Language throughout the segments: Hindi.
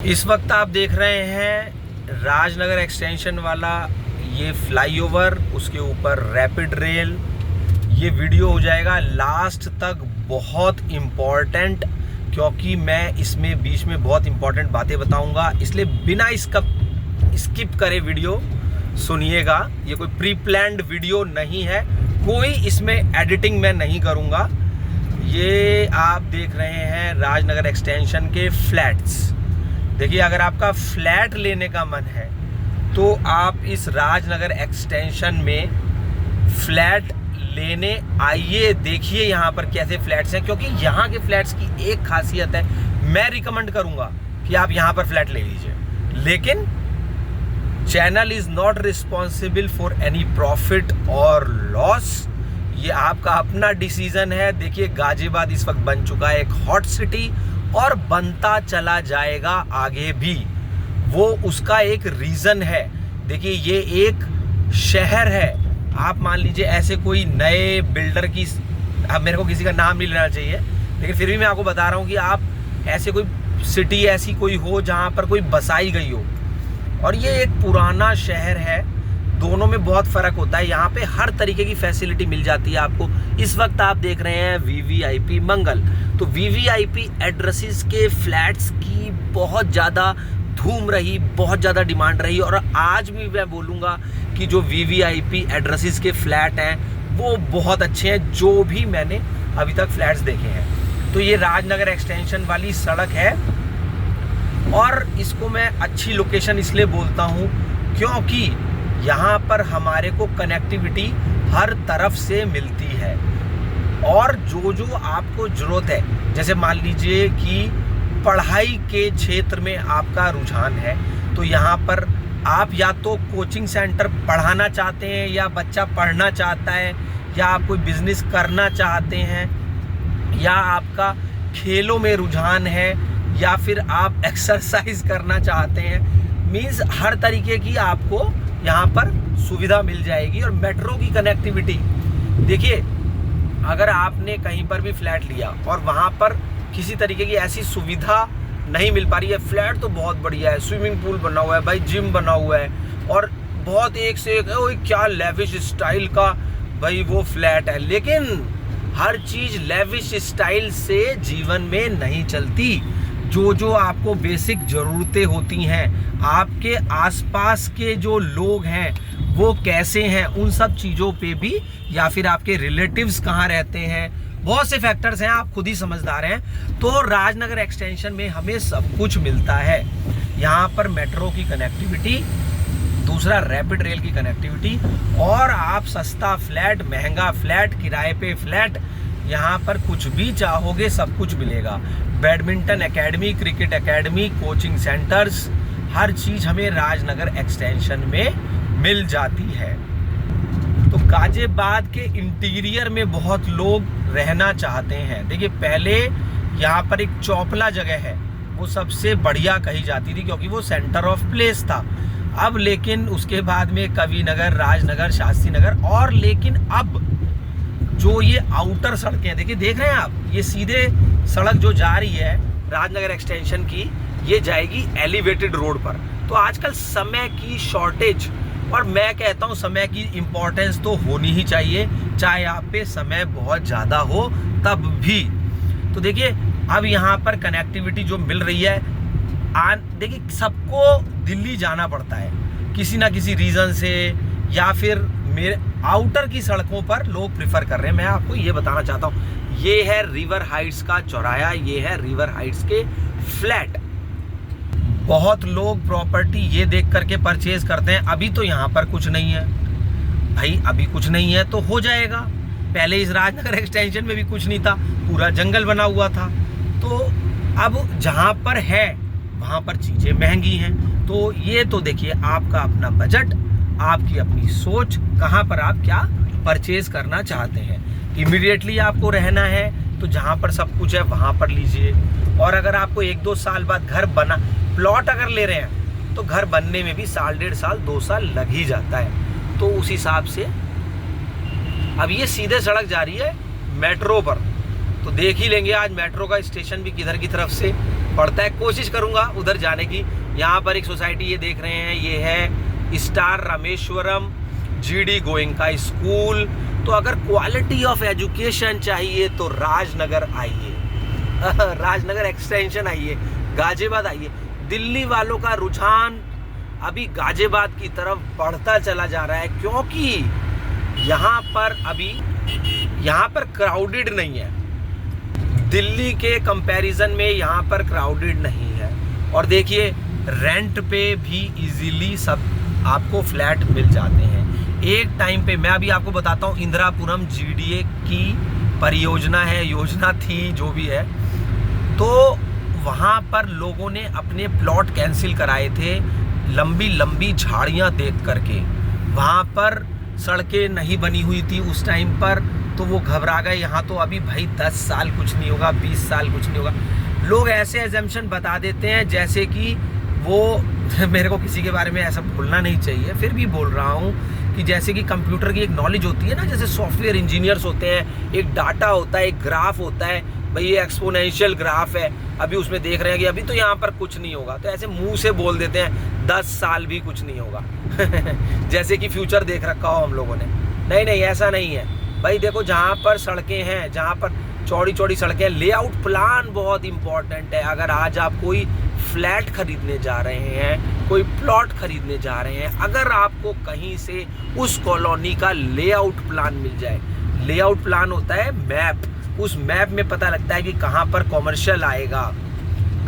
इस वक्त आप देख रहे हैं राजनगर एक्सटेंशन वाला ये फ्लाईओवर, उसके ऊपर रैपिड रेल। ये वीडियो हो जाएगा लास्ट तक बहुत इम्पॉर्टेंट, क्योंकि मैं इसमें बीच में बहुत इम्पॉर्टेंट बातें बताऊंगा, इसलिए बिना स्किप करे वीडियो सुनिएगा। ये कोई प्री प्लान्ड वीडियो नहीं है, कोई इसमें एडिटिंग मैं नहीं करूंगा। ये आप देख रहे हैं राजनगर एक्सटेंशन के फ्लैट्स। देखिए, अगर आपका फ्लैट लेने का मन है तो आप इस राजनगर एक्सटेंशन में फ्लैट लेने आइए। देखिए यहाँ पर कैसे फ्लैट्स हैं, क्योंकि यहाँ के फ्लैट्स की एक खासियत है, मैं रिकमेंड करूँगा कि आप यहाँ पर फ्लैट ले लीजिए, लेकिन channel is not responsible for any profit और लॉस। ये आपका अपना डिसीजन है। देखिए, गाजियाबाद इस वक्त बन चुका है एक हॉट सिटी और बनता चला जाएगा आगे भी। वो उसका एक रीज़न है। देखिए, ये एक शहर है। आप मान लीजिए ऐसे कोई नए बिल्डर की, अब मेरे को किसी का नाम नहीं लेना चाहिए, लेकिन फिर भी मैं आपको बता रहा हूँ कि आप ऐसे कोई सिटी ऐसी कोई हो जहाँ पर कोई बसाई गई हो, और ये एक पुराना शहर है। दोनों में बहुत फ़र्क होता है। यहाँ पे हर तरीके की फैसिलिटी मिल जाती है आपको। इस वक्त आप देख रहे हैं वीवीआईपी मंगल, तो वीवीआईपी एड्रेसेस के फ्लैट्स की बहुत ज़्यादा धूम रही, बहुत ज़्यादा डिमांड रही, और आज भी मैं बोलूँगा कि जो वीवीआईपी एड्रेसेस के फ्लैट हैं वो बहुत अच्छे हैं, जो भी मैंने अभी तक फ्लैट्स देखे हैं। तो ये राजनगर एक्सटेंशन वाली सड़क है, और इसको मैं अच्छी लोकेशन इसलिए बोलता हूँ क्योंकि यहाँ पर हमारे को कनेक्टिविटी हर तरफ से मिलती है, और जो जो आपको ज़रूरत है, जैसे मान लीजिए कि पढ़ाई के क्षेत्र में आपका रुझान है, तो यहाँ पर आप या तो कोचिंग सेंटर पढ़ाना चाहते हैं, या बच्चा पढ़ना चाहता है, या आप कोई बिजनेस करना चाहते हैं, या आपका खेलों में रुझान है, या फिर आप एक्सरसाइज करना चाहते हैं, मीन्स हर तरीके की आपको यहाँ पर सुविधा मिल जाएगी। और मेट्रो की कनेक्टिविटी, देखिए, अगर आपने कहीं पर भी फ्लैट लिया और वहाँ पर किसी तरीके की ऐसी सुविधा नहीं मिल पा रही है, फ्लैट तो बहुत बढ़िया है, स्विमिंग पूल बना हुआ है भाई, जिम बना हुआ है, और बहुत एक से एक ओए क्या लेविश स्टाइल का भाई वो फ्लैट है, लेकिन हर चीज़ लेविश स्टाइल से जीवन में नहीं चलती। जो जो आपको बेसिक ज़रूरतें होती हैं, आपके आसपास के जो लोग हैं वो कैसे हैं, उन सब चीज़ों पे भी, या फिर आपके रिलेटिव्स कहाँ रहते हैं, बहुत से फैक्टर्स हैं, आप खुद ही समझदार हैं। तो राजनगर एक्सटेंशन में हमें सब कुछ मिलता है। यहाँ पर मेट्रो की कनेक्टिविटी, दूसरा रैपिड रेल की कनेक्टिविटी, और आप सस्ता फ्लैट, महंगा फ्लैट, किराए पे फ्लैट, यहाँ पर कुछ भी चाहोगे सब कुछ मिलेगा। Badminton academy, cricket academy, coaching centres, हर चीज़ हमें राजनगर एक्सटेंशन में मिल जाती है। तो गाजियाबाद के इंटीरियर में बहुत लोग रहना चाहते हैं। देखिए, पहले यहाँ पर एक चौपला जगह है, वो सबसे बढ़िया कही जाती थी क्योंकि वो सेंटर ऑफ प्लेस था। अब लेकिन उसके बाद में कवि नगर, राजनगर, शास्त्री नगर, और लेकिन अब जो ये आउटर सड़कें, देखिए, देख रहे हैं आप, ये सीधे सड़क जो जा रही है राजनगर एक्सटेंशन की, ये जाएगी एलिवेटेड रोड पर। तो आजकल समय की शॉर्टेज, और मैं कहता हूँ समय की इम्पोर्टेंस तो होनी ही चाहिए, चाहे आप पे समय बहुत ज़्यादा हो तब भी। तो देखिए, अब यहाँ पर कनेक्टिविटी जो मिल रही है, देखिए, सबको दिल्ली जाना पड़ता है किसी ना किसी रीज़न से, या फिर मेरे आउटर की सड़कों पर लोग प्रिफर कर रहे हैं। मैं आपको ये बताना चाहता हूँ, ये है रिवर हाइट्स का चौराया, ये है रिवर हाइट्स के फ्लैट। बहुत लोग प्रॉपर्टी ये देख करके परचेज करते हैं। अभी तो यहाँ पर कुछ नहीं है भाई, अभी कुछ नहीं है तो हो जाएगा। पहले इस राजनगर एक्सटेंशन में भी कुछ नहीं था, पूरा जंगल बना हुआ था। तो अब जहाँ पर है वहाँ पर चीज़ें महंगी हैं। तो ये तो देखिए, आपका अपना बजट, आपकी अपनी सोच, कहाँ पर आप क्या परचेज करना चाहते हैं। इमीडिएटली आपको रहना है तो जहाँ पर सब कुछ है वहाँ पर लीजिए, और अगर आपको 1-2 साल बाद घर बना, प्लॉट अगर ले रहे हैं तो घर बनने में भी साल, 1.5 साल, 2 साल लग ही जाता है। तो उस हिसाब से अब ये सीधे सड़क जा रही है मेट्रो पर, तो देख ही लेंगे आज मेट्रो का स्टेशन भी किधर की तरफ से पड़ता है। कोशिश करूँगा उधर जाने की। यहाँ पर एक सोसाइटी ये देख रहे हैं, ये है star Rameswaram GD Goenka school. तो अगर क्वालिटी ऑफ एजुकेशन चाहिए तो राजनगर आइए, राजनगर एक्सटेंशन आइए, गाजियाबाद आइए। दिल्ली वालों का रुझान अभी गाजियाबाद की तरफ बढ़ता चला जा रहा है, क्योंकि यहाँ पर क्राउडेड नहीं है। दिल्ली के कंपैरिजन में यहाँ पर क्राउडेड नहीं है। और देखिए रेंट पे भी इजीली सब आपको फ्लैट मिल जाते हैं। एक टाइम पे मैं अभी आपको बताता हूँ, इंदिरापुरम GDA की परियोजना है, योजना थी, जो भी है, तो वहाँ पर लोगों ने अपने प्लॉट कैंसिल कराए थे लंबी लंबी झाड़ियाँ देख करके। वहाँ पर सड़कें नहीं बनी हुई थी उस टाइम पर, तो वो घबरा गए। यहाँ तो अभी भाई 10 साल कुछ नहीं होगा, 20 साल कुछ नहीं होगा। लोग ऐसे एजम्पशन बता देते हैं जैसे कि वो मेरे को किसी के बारे में ऐसा बोलना नहीं चाहिए, फिर भी बोल रहा हूँ कि जैसे कि कंप्यूटर की एक नॉलेज होती है ना, जैसे सॉफ्टवेयर इंजीनियर्स होते हैं, एक डाटा होता है, एक ग्राफ होता है, भाई ये एक्सपोनेंशियल ग्राफ है, अभी उसमें देख रहे हैं कि अभी तो यहाँ पर कुछ नहीं होगा, तो ऐसे मुंह से बोल देते हैं 10 साल भी कुछ नहीं होगा जैसे कि फ्यूचर देख रखा हो हम लोगों ने। नहीं नहीं, ऐसा नहीं है भाई। देखो जहाँ पर सड़कें हैं, जहाँ पर चौड़ी चौड़ी सड़कें, लेआउट प्लान बहुत इंपॉर्टेंट है। अगर आज आप कोई फ्लैट खरीदने जा रहे हैं, कोई प्लॉट खरीदने जा रहे हैं, अगर आपको कहीं से उस कॉलोनी का लेआउट प्लान मिल जाए, लेआउट प्लान होता है मैप, उस मैप में पता लगता है कि कहाँ पर कॉमर्शियल आएगा,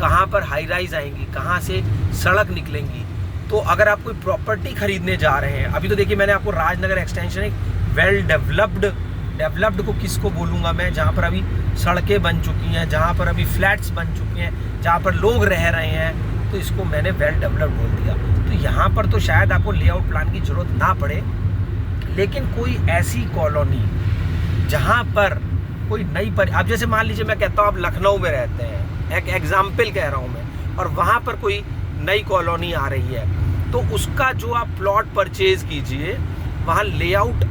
कहाँ पर हाई राइज आएंगी, कहाँ से सड़क निकलेंगी। तो अगर आप कोई प्रॉपर्टी खरीदने जा रहे हैं, अभी तो देखिए मैंने आपको राजनगर एक्सटेंशन एक वेल डेवलप्ड को किसको बोलूँगा मैं, जहाँ पर अभी सड़कें बन चुकी हैं, जहाँ पर अभी फ्लैट्स बन चुके हैं, जहाँ पर लोग रह रहे हैं, तो इसको मैंने वेल डेवलप्ड बोल दिया। तो यहाँ पर तो शायद आपको लेआउट प्लान की ज़रूरत ना पड़े, लेकिन कोई ऐसी कॉलोनी जहाँ पर कोई नई अब जैसे मान लीजिए मैं कहता हूँ आप लखनऊ में रहते हैं, एक एग्जाम्पल कह रहा हूँ मैं, और वहाँ पर कोई नई कॉलोनी आ रही है, तो उसका जो आप प्लॉट परचेज कीजिए वहाँ लेआउट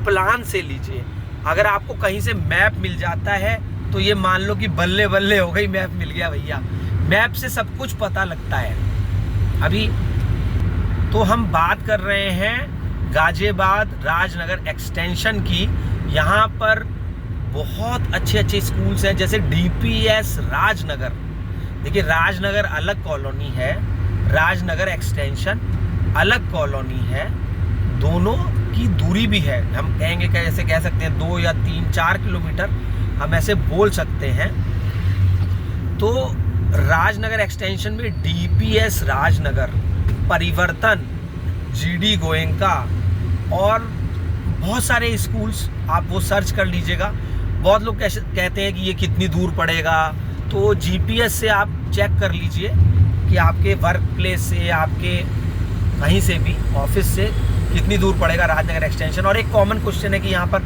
प्लान से लीजिए। अगर आपको कहीं से मैप मिल जाता है तो ये मान लो कि बल्ले बल्ले हो गई, मैप मिल गया भैया। मैप से सब कुछ पता लगता है। अभी तो हम बात कर रहे हैं गाजियाबाद राजनगर एक्सटेंशन की। यहाँ पर बहुत अच्छे अच्छे स्कूल्स हैं, जैसे DPS राजनगर। देखिए राजनगर अलग कॉलोनी है, राजनगर एक्सटेंशन अलग कॉलोनी है, दोनों की दूरी भी है। हम कहेंगे कि ऐसे कह सकते हैं 2 या 3-4 किलोमीटर हम ऐसे बोल सकते हैं। तो राजनगर एक्सटेंशन में DPS राजनगर, परिवर्तन, GD गोयनका और बहुत सारे स्कूल्स, आप वो सर्च कर लीजिएगा। बहुत लोग कहते हैं कि ये कितनी दूर पड़ेगा, तो GPS से आप चेक कर लीजिए कि आपके वर्क प्लेस से, आपके कहीं से भी ऑफिस से कितनी दूर पड़ेगा राजनगर एक्सटेंशन। और एक कॉमन क्वेश्चन है कि यहाँ पर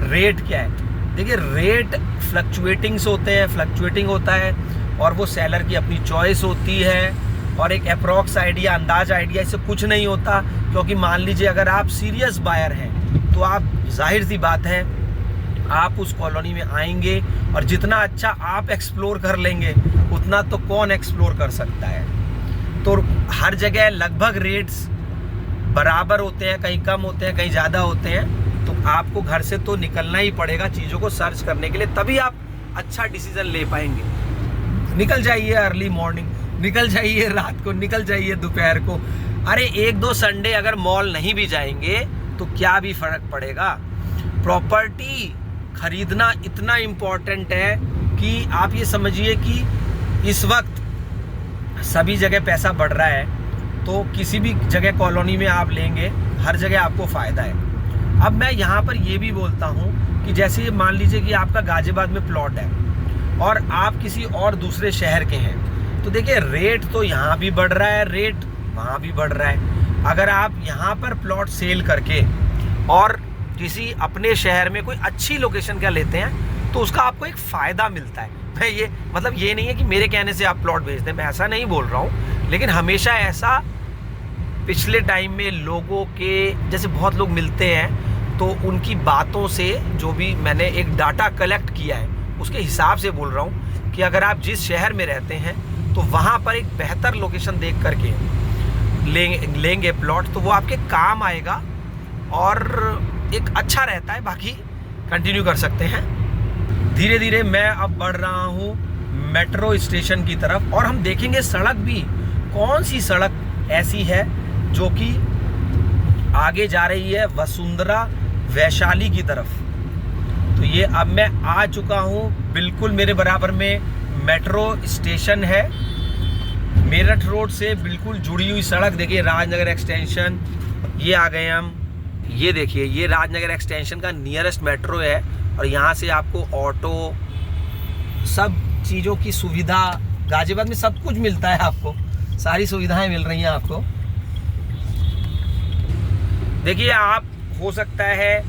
रेट क्या है। देखिए रेट फ्लक्चुएटिंग होता है, और वो सेलर की अपनी चॉइस होती है, और एक अप्रॉक्स आइडिया, अंदाज आइडिया इससे कुछ नहीं होता। क्योंकि मान लीजिए अगर आप सीरियस बायर हैं तो आप, जाहिर सी बात है, आप उस कॉलोनी में आएंगे और जितना अच्छा आप एक्सप्लोर कर लेंगे उतना तो कौन एक्सप्लोर कर सकता है। तो हर जगह लगभग रेट्स बराबर होते हैं, कहीं कम होते हैं, कहीं ज़्यादा होते हैं। तो आपको घर से तो निकलना ही पड़ेगा चीज़ों को सर्च करने के लिए, तभी आप अच्छा डिसीजन ले पाएंगे। निकल जाइए अर्ली मॉर्निंग, निकल जाइए रात को, निकल जाइए दोपहर को। अरे 1-2 संडे अगर मॉल नहीं भी जाएंगे तो क्या भी फ़र्क पड़ेगा। प्रॉपर्टी खरीदना इतना इम्पोर्टेंट है कि आप ये समझिए कि इस वक्त सभी जगह पैसा बढ़ रहा है, तो किसी भी जगह कॉलोनी में आप लेंगे, हर जगह आपको फ़ायदा है। अब मैं यहाँ पर ये भी बोलता हूँ कि जैसे मान लीजिए कि आपका गाजियाबाद में प्लॉट है और आप किसी और दूसरे शहर के हैं, तो देखिए रेट तो यहाँ भी बढ़ रहा है, रेट वहाँ भी बढ़ रहा है। अगर आप यहाँ पर प्लॉट सेल करके और किसी अपने शहर में कोई अच्छी लोकेशन का लेते हैं तो उसका आपको एक फ़ायदा मिलता है। मैं ये मतलब ये नहीं है कि मेरे कहने से आप प्लॉट बेच दें, मैं ऐसा नहीं बोल रहा हूँ, लेकिन हमेशा ऐसा पिछले टाइम में लोगों के जैसे बहुत लोग मिलते हैं तो उनकी बातों से जो भी मैंने एक डाटा कलेक्ट किया है उसके हिसाब से बोल रहा हूँ कि अगर आप जिस शहर में रहते हैं तो वहाँ पर एक बेहतर लोकेशन देख करके लेंगे प्लॉट, तो वो आपके काम आएगा और एक अच्छा रहता है। बाकी कंटिन्यू कर सकते हैं। धीरे धीरे मैं अब बढ़ रहा हूँ मेट्रो स्टेशन की तरफ, और हम देखेंगे सड़क भी कौन सी सड़क ऐसी है जो कि आगे जा रही है वसुंधरा वैशाली की तरफ। तो ये अब मैं आ चुका हूँ, बिल्कुल मेरे बराबर में मेट्रो स्टेशन है। मेरठ रोड से बिल्कुल जुड़ी हुई सड़क देखिए, राजनगर एक्सटेंशन, ये आ गए हम। ये देखिए, ये राजनगर एक्सटेंशन का नियरेस्ट मेट्रो है, और यहाँ से आपको ऑटो, सब चीज़ों की सुविधा, गाजियाबाद में सब कुछ मिलता है, आपको सारी सुविधाएं मिल रही हैं आपको। देखिए, आप हो सकता है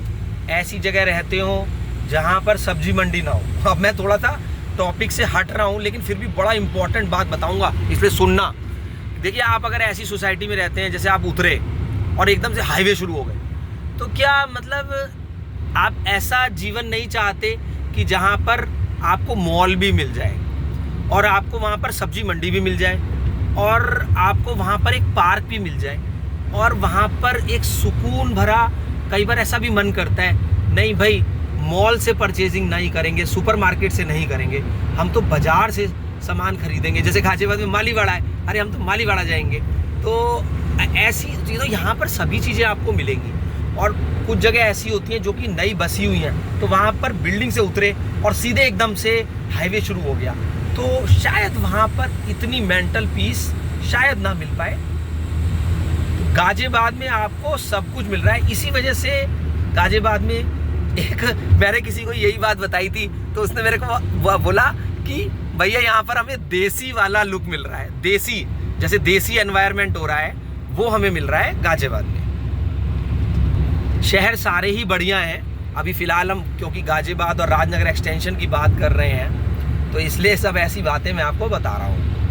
ऐसी जगह रहते हो जहाँ पर सब्जी मंडी ना हो। अब मैं थोड़ा सा टॉपिक से हट रहा हूँ, लेकिन फिर भी बड़ा इंपॉर्टेंट बात बताऊँगा, इसलिए सुनना। देखिए, आप अगर ऐसी सोसाइटी में रहते हैं, जैसे आप उतरे और एकदम से हाईवे शुरू हो गए, तो क्या मतलब आप ऐसा जीवन नहीं चाहते कि जहाँ पर आपको मॉल भी मिल जाए, और आपको वहाँ पर सब्जी मंडी भी मिल जाए, और आपको वहाँ पर एक पार्क भी मिल जाए, और वहाँ पर एक सुकून भरा, कई बार ऐसा भी मन करता है, नहीं भाई मॉल से परचेजिंग नहीं करेंगे, सुपरमार्केट से नहीं करेंगे, हम तो बाज़ार से सामान खरीदेंगे। जैसे गाजियाबाद में मालीवाड़ा है, अरे हम तो मालीवाड़ा जाएंगे। तो ऐसी चीज़ों, यहाँ पर सभी चीज़ें आपको मिलेंगी। और कुछ जगह ऐसी होती हैं जो कि नई बसी हुई हैं, तो वहाँ पर बिल्डिंग से उतरे और सीधे एकदम से हाईवे शुरू हो गया, तो शायद वहाँ पर इतनी मेंटल पीस शायद ना मिल पाए। गाजियाबाद में आपको सब कुछ मिल रहा है। इसी वजह से गाजियाबाद में मैंने किसी को यही बात बताई थी, तो उसने मेरे को बोला कि भैया यहाँ पर हमें देसी वाला लुक मिल रहा है, देसी, जैसे देसी एनवायरनमेंट हो रहा है, वो हमें मिल रहा है गाजियाबाद में। शहर सारे ही बढ़िया हैं। अभी फ़िलहाल हम क्योंकि गाजियाबाद और राजनगर एक्सटेंशन की बात कर रहे हैं, तो इसलिए सब ऐसी बातें मैं आपको बता रहा हूँ।